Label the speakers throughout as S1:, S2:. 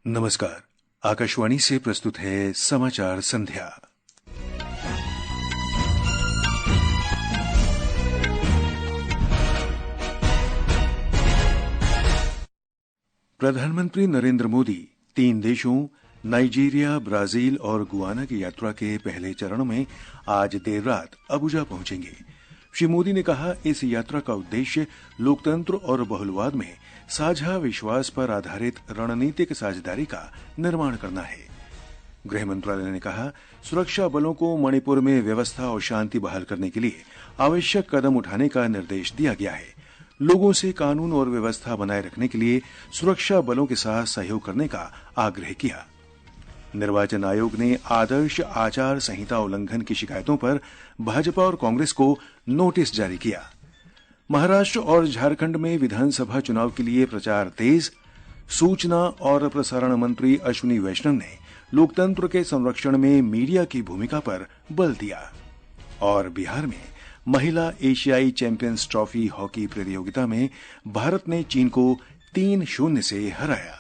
S1: नमस्कार। आकाशवाणी से प्रस्तुत है समाचार संध्या। प्रधानमंत्री नरेंद्र मोदी 3 देशों नाइजीरिया, ब्राजील और गुयाना की यात्रा के पहले चरण में आज देर रात अबुजा पहुंचेंगे। श्री मोदी ने कहा, इस यात्रा का उद्देश्य लोकतंत्र और बहुलवाद में साझा विश्वास पर आधारित रणनीतिक साझेदारी का निर्माण करना है। गृह मंत्रालय ने कहा, सुरक्षा बलों को मणिपुर में व्यवस्था और शांति बहाल करने के लिए आवश्यक कदम उठाने का निर्देश दिया गया है। लोगों से कानून और व्यवस्था बनाए रखने के लिए सुरक्षा बलों के साथ सहयोग करने का आग्रह किया। निर्वाचन आयोग ने आदर्श आचार संहिता उल्लंघन की शिकायतों पर भाजपा और कांग्रेस को नोटिस जारी किया। महाराष्ट्र और झारखंड में विधानसभा चुनाव के लिए प्रचार तेज। सूचना और प्रसारण मंत्री अश्विनी वैष्णव ने लोकतंत्र के संरक्षण में मीडिया की भूमिका पर बल दिया। और बिहार में महिला एशियाई चैंपियंस ट्रॉफी हॉकी प्रतियोगिता में भारत ने चीन को 3-0 से हराया।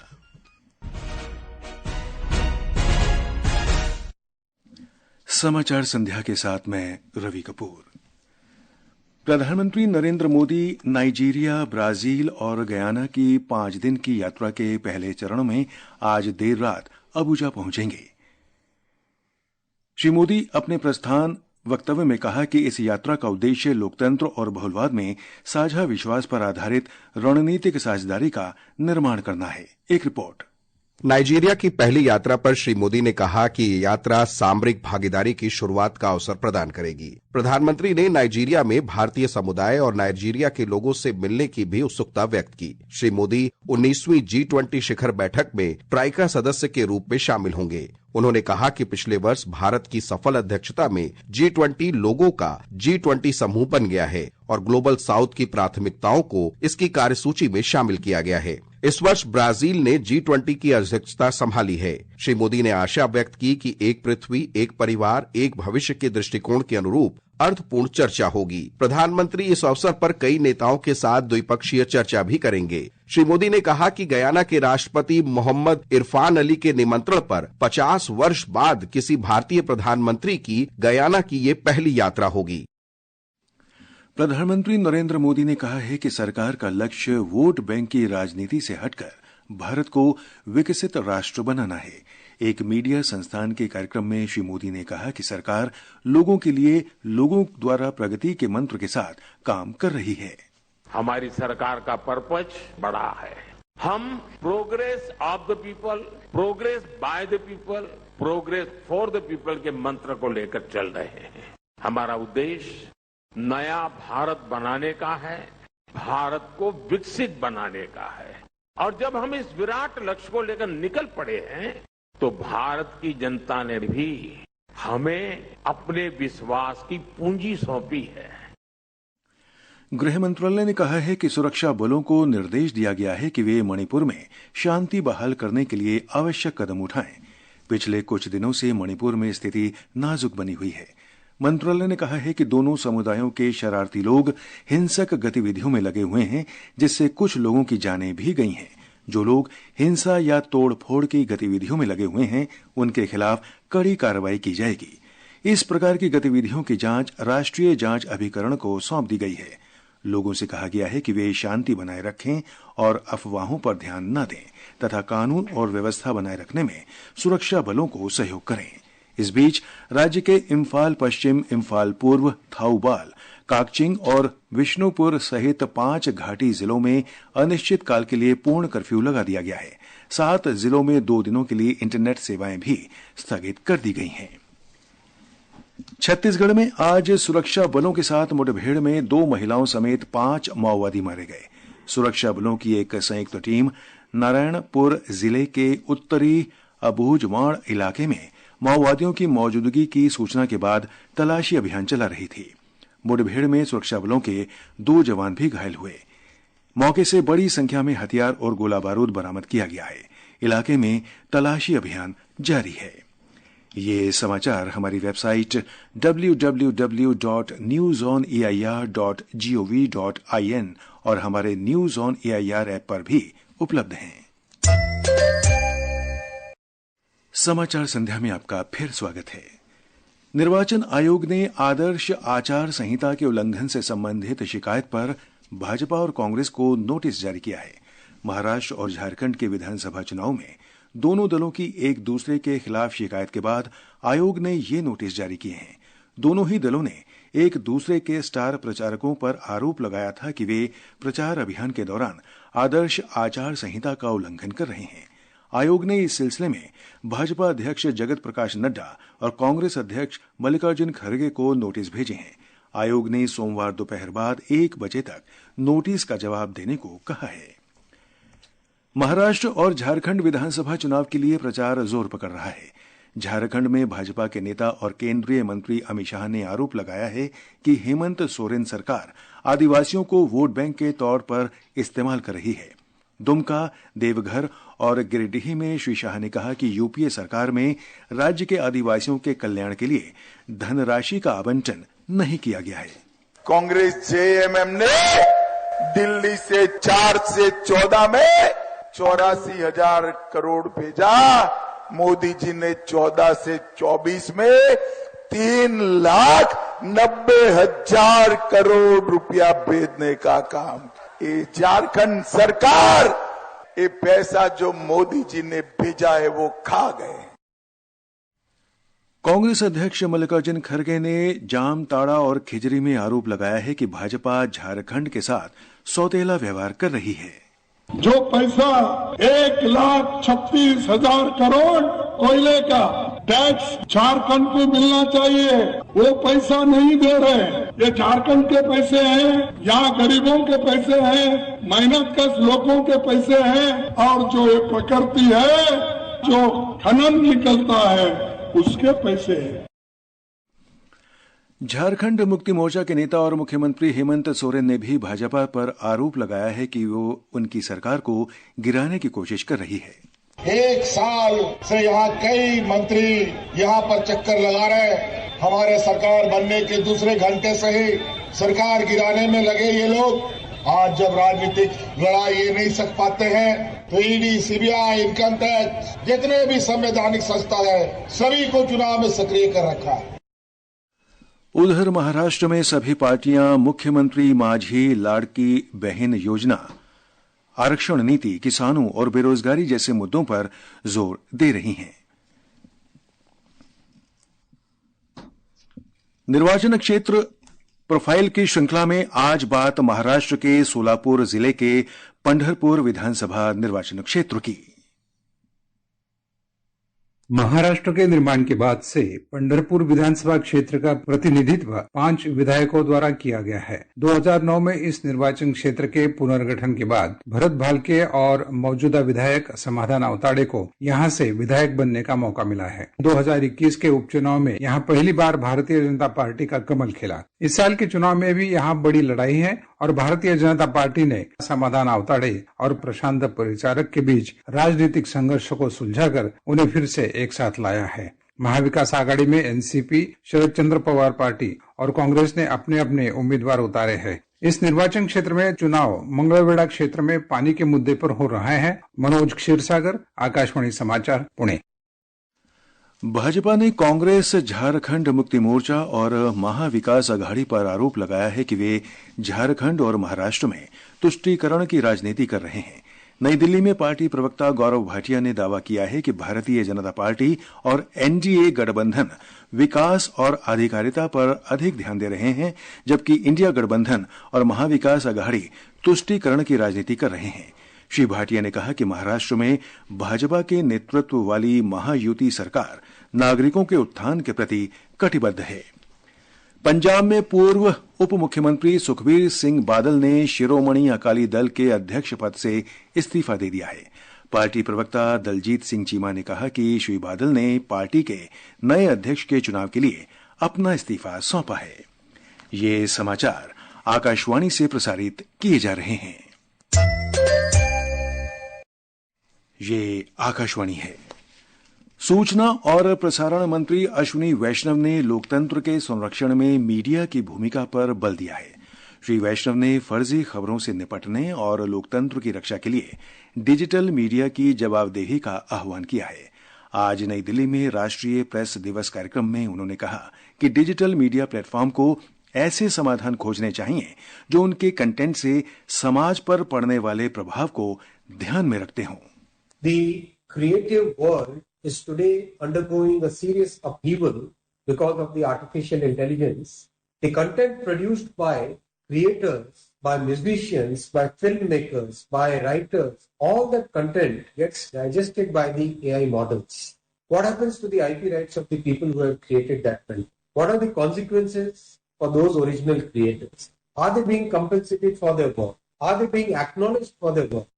S1: समाचार संध्या के साथ मैं रवि कपूर। प्रधानमंत्री नरेंद्र मोदी नाइजीरिया, ब्राजील और गयाना की 5 दिन की यात्रा के पहले चरण में आज देर रात अबुजा पहुंचेंगे। श्री मोदी अपने प्रस्थान वक्तव्य में कहा कि इस यात्रा का उद्देश्य लोकतंत्र और बहुलवाद में साझा विश्वास पर आधारित रणनीतिक साझेदारी का निर्माण करना है। एक रिपोर्ट।
S2: नाइजीरिया की पहली यात्रा पर श्री मोदी ने कहा कि ये यात्रा सामरिक भागीदारी की शुरुआत का अवसर प्रदान करेगी। प्रधानमंत्री ने नाइजीरिया में भारतीय समुदाय और नाइजीरिया के लोगों से मिलने की भी उत्सुकता व्यक्त की। श्री मोदी 19वीं G20 शिखर बैठक में ट्राइका सदस्य के रूप में शामिल होंगे। उन्होंने कहा कि पिछले वर्ष भारत की सफल अध्यक्षता में G20 लोगों का G20 समूह बन गया है और ग्लोबल साउथ की प्राथमिकताओं को इसकी कार्यसूची में शामिल किया गया है। इस वर्ष ब्राजील ने G20 की अध्यक्षता संभाली है। श्री मोदी ने आशा व्यक्त की कि एक पृथ्वी, एक परिवार, एक भविष्य के दृष्टिकोण के अनुरूप अर्थपूर्ण चर्चा होगी। प्रधानमंत्री इस अवसर पर कई नेताओं के साथ द्विपक्षीय चर्चा भी करेंगे। श्री मोदी ने कहा कि गयाना के राष्ट्रपति मोहम्मद इरफान अली के निमंत्रण पर 50 वर्ष बाद किसी भारतीय प्रधानमंत्री की गयाना की ये पहली यात्रा होगी।
S1: प्रधानमंत्री नरेंद्र मोदी ने कहा है कि सरकार का लक्ष्य वोट बैंक की राजनीति से हटकर भारत को विकसित राष्ट्र बनाना है। एक मीडिया संस्थान के कार्यक्रम में श्री मोदी ने कहा कि सरकार लोगों के लिए, लोगों द्वारा प्रगति के मंत्र के साथ काम कर रही है।
S3: हमारी सरकार का पर्पज बड़ा है। हम progress of the people, progress by the people, progress for the people के मंत्र को लेकर चल रहे हैं। हमारा उद्देश्य नया भारत बनाने का है, भारत को विकसित बनाने का है। और जब हम इस विराट लक्ष्य को लेकर निकल पड़े हैं तो भारत की जनता ने भी हमें अपने विश्वास की पूंजी सौंपी है।
S1: गृह मंत्रालय ने कहा है कि सुरक्षा बलों को निर्देश दिया गया है कि वे मणिपुर में शांति बहाल करने के लिए आवश्यक कदम उठाएं। पिछले कुछ दिनों से मणिपुर में स्थिति नाजुक बनी हुई है। मंत्रालय ने कहा है कि दोनों समुदायों के शरारती लोग हिंसक गतिविधियों में लगे हुए हैं, जिससे कुछ लोगों की जानें भी गई हैं। जो लोग हिंसा या तोड़फोड़ की गतिविधियों में लगे हुए हैं, उनके खिलाफ कड़ी कार्रवाई की जाएगी। इस प्रकार की गतिविधियों की जांच राष्ट्रीय जांच अभिकरण को सौंप दी गई है। लोगों से कहा गया है कि वे शांति बनाए रखें और अफवाहों पर ध्यान न दें तथा कानून और व्यवस्था बनाए रखने में सुरक्षा बलों को सहयोग करें। इस बीच राज्य के इम्फाल पश्चिम, इम्फाल पूर्व, थाउबाल, काकचिंग और विष्णुपुर सहित 5 घाटी जिलों में अनिश्चित काल के लिए पूर्ण कर्फ्यू लगा दिया गया है। 7 जिलों में 2 दिनों के लिए इंटरनेट सेवाएं भी स्थगित कर दी गई हैं। छत्तीसगढ़ में आज सुरक्षा बलों के साथ मुठभेड़ में 2 महिलाओं समेत 5 माओवादी मारे गए। सुरक्षा बलों की एक संयुक्त टीम नारायणपुर जिले के उत्तरी अबूझमाड़ इलाके में माओवादियों की मौजूदगी की सूचना के बाद तलाशी अभियान चला रही थी। मुठभेड़ में सुरक्षा बलों के 2 जवान भी घायल हुए। मौके से बड़ी संख्या में हथियार और गोला बारूद बरामद किया गया है। इलाके में तलाशी अभियान जारी है। ये समाचार हमारी वेबसाइट www.newsoneair.gov.in और हमारे न्यूज ऑन एआईआर ऐप पर भी उपलब्ध हैं। समाचार संध्या में आपका फिर स्वागत है। निर्वाचन आयोग ने आदर्श आचार संहिता के उल्लंघन से संबंधित शिकायत पर भाजपा और कांग्रेस को नोटिस जारी किया है। महाराष्ट्र और झारखंड के विधानसभा चुनाव में दोनों दलों की एक दूसरे के खिलाफ शिकायत के बाद आयोग ने ये नोटिस जारी किए हैं। दोनों ही दलों ने एक दूसरे के स्टार प्रचारकों पर आरोप लगाया था कि वे प्रचार अभियान के दौरान आदर्श आचार संहिता का उल्लंघन कर रहे हैं। आयोग ने इस सिलसिले में भाजपा अध्यक्ष जगत प्रकाश नड्डा और कांग्रेस अध्यक्ष मल्लिकार्जुन खड़गे को नोटिस भेजे हैं। आयोग ने सोमवार दोपहर बाद 1 बजे तक नोटिस का जवाब देने को कहा है। महाराष्ट्र और झारखंड विधानसभा चुनाव के लिए प्रचार जोर पकड़ रहा है। झारखंड में भाजपा के नेता और केंद्रीय मंत्री अमित शाह ने आरोप लगाया है कि हेमंत सोरेन सरकार आदिवासियों को वोट बैंक के तौर पर इस्तेमाल कर रही है। दुमका, देवघर और गिरिडीह में श्री शाह ने कहा कि यूपीए सरकार में राज्य के आदिवासियों के कल्याण के लिए धनराशि का आवंटन नहीं किया गया है।
S4: कांग्रेस जेएमएम ने दिल्ली से 4 से 14 में 84,000 करोड़ भेजा। मोदी जी ने 14 से 24 में 3,90,000 करोड़ रुपया भेजने का काम। ये झारखंड सरकार ये पैसा जो मोदी जी ने भेजा है वो खा गए।
S1: कांग्रेस अध्यक्ष मल्लिकार्जुन खड़गे ने जामताड़ा और खिजरी में आरोप लगाया है कि भाजपा झारखंड के साथ सौतेला व्यवहार कर रही है।
S5: जो पैसा 1,36,000 करोड़ कोयले का टैक्स झारखंड को मिलना चाहिए, वो पैसा नहीं दे रहे। ये झारखंड के पैसे हैं, यहाँ गरीबों के पैसे हैं, मेहनतकश लोगों के पैसे हैं, और जो ये प्रकृति है, जो खनन निकलता है, उसके पैसे हैं।
S1: झारखंड मुक्ति मोर्चा के नेता और मुख्यमंत्री हेमंत सोरेन ने भी भाजपा पर आरोप लगाया है कि वो उनकी सरकार को गिराने की कोशिश कर रही है।
S6: 1 साल से यहाँ कई मंत्री यहाँ पर चक्कर लगा रहे। हमारे सरकार बनने के दूसरे घंटे से ही सरकार गिराने में लगे ये लोग। आज जब राजनीतिक लड़ाई ये नहीं सक पाते हैं तो ईडी, सीबीआई, इनकम टैक्स, जितने भी संवैधानिक संस्था है, सभी को चुनाव में सक्रिय कर रखा है।
S1: उधर महाराष्ट्र में सभी पार्टियां मुख्यमंत्री माझी लाड़की बहन योजना, आरक्षण नीति, किसानों और बेरोजगारी जैसे मुद्दों पर जोर दे रही हैं। निर्वाचन क्षेत्र प्रोफाइल की श्रृंखला में आज बात महाराष्ट्र के सोलापुर जिले के पंढरपुर विधानसभा निर्वाचन क्षेत्र की।
S7: महाराष्ट्र के निर्माण के बाद से पंढरपुर विधानसभा क्षेत्र का प्रतिनिधित्व 5 विधायकों द्वारा किया गया है। 2009 में इस निर्वाचन क्षेत्र के पुनर्गठन के बाद भरत भालके और मौजूदा विधायक समाधान अवताड़े को यहां से विधायक बनने का मौका मिला है। 2021 के उपचुनाव में यहां पहली बार भारतीय जनता पार्टी का कमल खिला। इस साल के चुनाव में भी यहां बड़ी लड़ाई है और भारतीय जनता पार्टी ने समाधान अवताड़े और प्रशांत परिचारक के बीच राजनीतिक संघर्ष को सुलझाकर उन्हें फिर से एक साथ लाया है। महाविकास आघाड़ी में एनसीपी, शरद चंद्र पवार पार्टी और कांग्रेस ने अपने अपने उम्मीदवार उतारे हैं। इस निर्वाचन क्षेत्र में चुनाव मंगळवेढा क्षेत्र में पानी के मुद्दे पर हो रहा है। मनोज क्षीरसागर, आकाशवाणी समाचार, पुणे।
S1: भाजपा ने कांग्रेस, झारखंड मुक्ति मोर्चा और महाविकास आघाड़ी पर आरोप लगाया है कि वे झारखंड और महाराष्ट्र में तुष्टीकरण की राजनीति कर रहे हैं। नई दिल्ली में पार्टी प्रवक्ता गौरव भाटिया ने दावा किया है कि भारतीय जनता पार्टी और एनडीए गठबंधन विकास और अधिकारिता पर अधिक ध्यान दे रहे हैं, जबकि इंडिया गठबंधन और महाविकास आघाड़ी तुष्टीकरण की राजनीति कर रहे हैं। श्री भाटिया ने कहा कि महाराष्ट्र में भाजपा के नेतृत्व वाली महायुति सरकार नागरिकों के उत्थान के प्रति कटिबद्ध है। पंजाब में पूर्व उप मुख्यमंत्री सुखबीर सिंह बादल ने शिरोमणि अकाली दल के अध्यक्ष पद से इस्तीफा दे दिया है। पार्टी प्रवक्ता दलजीत सिंह चीमा ने कहा कि श्री बादल ने पार्टी के नए अध्यक्ष के चुनाव के लिए अपना इस्तीफा सौंपा है। ये समाचार आकाशवाणी से प्रसारित किए जा रहे हैं। ये आकाशवाणी है। सूचना और प्रसारण मंत्री अश्विनी वैष्णव ने लोकतंत्र के संरक्षण में मीडिया की भूमिका पर बल दिया है। श्री वैष्णव ने फर्जी खबरों से निपटने और लोकतंत्र की रक्षा के लिए डिजिटल मीडिया की जवाबदेही का आह्वान किया है। आज नई दिल्ली में राष्ट्रीय प्रेस दिवस कार्यक्रम में उन्होंने कहा कि डिजिटल मीडिया प्लेटफॉर्म को ऐसे समाधान खोजने चाहिए जो उनके कंटेंट से समाज पर पड़ने वाले प्रभाव को ध्यान में रखते हों।
S8: The creative world is today undergoing a serious upheaval because of the artificial intelligence. The content produced by creators, by musicians, by filmmakers, by writers, all that content gets digested by the AI models. What happens to the IP rights of the people who have created that content? What are the consequences for those original creators? Are they being compensated for their work? Are they being acknowledged for their work?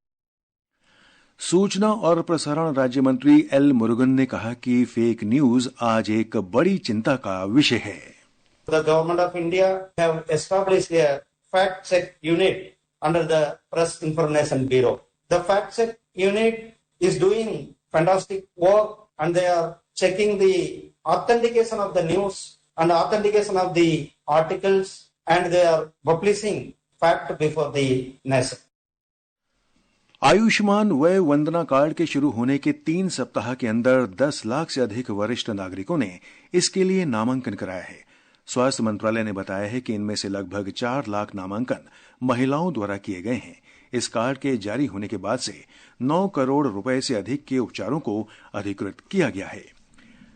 S1: सूचना और प्रसारण राज्य मंत्री L Murugan ने कहा कि fake news आज एक बड़ी चिंता का विषय है।
S9: The government of India have established a fact check unit under the Press Information Bureau. The fact check unit is doing fantastic work and they are checking the authentication of the news and authentication of the articles and they are publishing fact before the nation.
S1: Ayushman वय वंदना card के शुरू होने के 3 सप्ताह के अंदर 10 लाख से अधिक वरिष्ठ नागरिकों ने इसके लिए नामांकन कराया है। स्वास्थ्य मंत्रालय ने बताया है कि इनमें से लगभग 4 लाख नामांकन महिलाओं द्वारा किए गए हैं। इस कार्ड के जारी होने के बाद से 9 करोड़ रुपए से अधिक के उपचारों को अधिकृत किया गया है।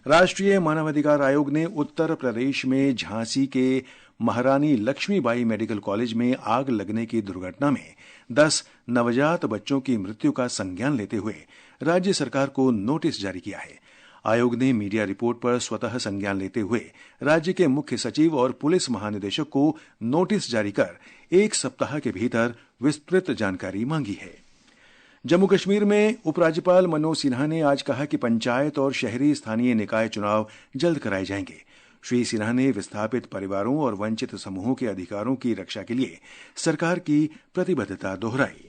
S1: राष्ट्रीय मानवाधिकार आयोग ने उत्तर प्रदेश में झांसी के महारानी लक्ष्मीबाई मेडिकल कॉलेज में आग लगने की दुर्घटना में 10 नवजात बच्चों की मृत्यु का संज्ञान लेते हुए राज्य सरकार को नोटिस जारी किया है। आयोग ने मीडिया रिपोर्ट पर स्वतः संज्ञान लेते हुए राज्य के मुख्य सचिव और पुलिस महानिदेशक को नोटिस जारी कर 1 सप्ताह के भीतर विस्तृत जानकारी मांगी है। जम्मू कश्मीर में उपराज्यपाल मनोज सिन्हा ने आज कहा कि पंचायत और शहरी स्थानीय निकाय चुनाव जल्द कराए जाएंगे। श्री सिन्हा ने विस्थापित परिवारों और वंचित समूहों के अधिकारों की रक्षा के लिए सरकार की प्रतिबद्धता दोहराई।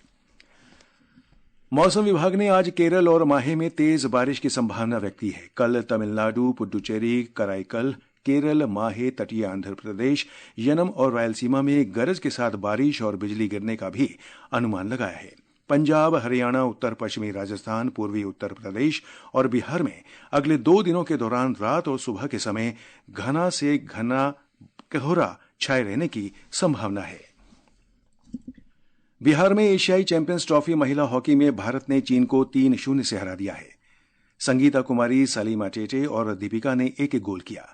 S1: मौसम विभाग ने आज केरल और माहे में तेज बारिश की संभावना व्यक्त की है। कल तमिलनाडु, पुडुचेरी, कराईकल, केरल, माहे, तटीय आंध्र प्रदेश, यनम और रायलसीमा में गरज के साथ बारिश और बिजली गिरने का भी अनुमान लगाया है। पंजाब, हरियाणा, उत्तर पश्चिमी राजस्थान, पूर्वी उत्तर प्रदेश और बिहार में अगले 2 दिनों के दौरान रात और सुबह के समय घना से घना कोहरा छाए रहने की संभावना है। बिहार में एशियाई चैंपियंस ट्रॉफी महिला हॉकी में भारत ने चीन को 3-0 से हरा दिया है। संगीता कुमारी, सलीमा टेटे और दीपिका ने 1-1 गोल किया।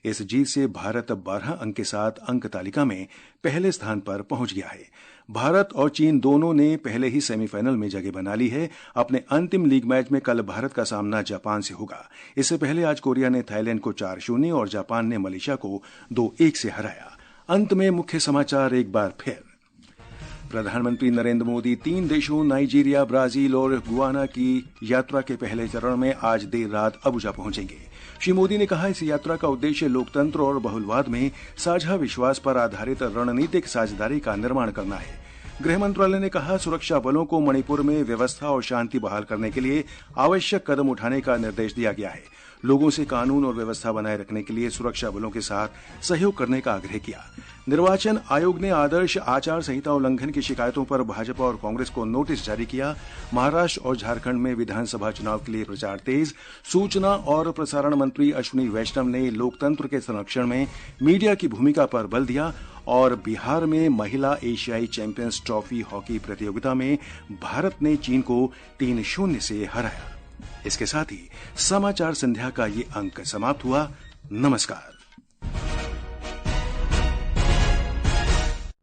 S1: इस जीत से भारत 12 अंक के साथ अंक तालिका में पहले स्थान पर पहुंच गया है। भारत और चीन दोनों ने पहले ही सेमीफाइनल में जगह बना ली है। अपने अंतिम लीग मैच में कल भारत का सामना जापान से होगा। इससे पहले आज कोरिया ने थाईलैंड को 4-0 और जापान ने मलेशिया को 2-1 से हराया। अंत में मुख्य समाचार एक बार फिर। प्रधानमंत्री नरेंद्र मोदी 3 देशों नाइजीरिया, ब्राजील और गुआना की यात्रा के पहले चरण में आज देर रात अबुजा पहुंचेंगे। श्री मोदी ने कहा, इस यात्रा का उद्देश्य लोकतंत्र और बहुलवाद में साझा विश्वास पर आधारित रणनीतिक साझेदारी का निर्माण करना है। गृह मंत्रालय ने कहा, सुरक्षा बलों को मणिपुर में व्यवस्था और शांति बहाल करने के लिए आवश्यक कदम उठाने का निर्देश दिया गया है। लोगों से कानून और व्यवस्था बनाए रखने के लिए सुरक्षा बलों के साथ सहयोग करने का आग्रह किया। निर्वाचन आयोग ने आदर्श आचार संहिता उल्लंघन की शिकायतों पर भाजपा और कांग्रेस को नोटिस जारी किया। महाराष्ट्र और झारखंड में विधानसभा चुनाव के लिए प्रचार तेज। सूचना और प्रसारण मंत्री अश्विनी वैष्णव ने लोकतंत्र के संरक्षण में मीडिया की भूमिका पर बल दिया। और बिहार में महिला एशियाई चैंपियंस ट्रॉफी हॉकी प्रतियोगिता में भारत ने चीन को 3-0 से हराया। इसके साथ ही समाचार संध्या का ये अंक समाप्त हुआ। नमस्कार।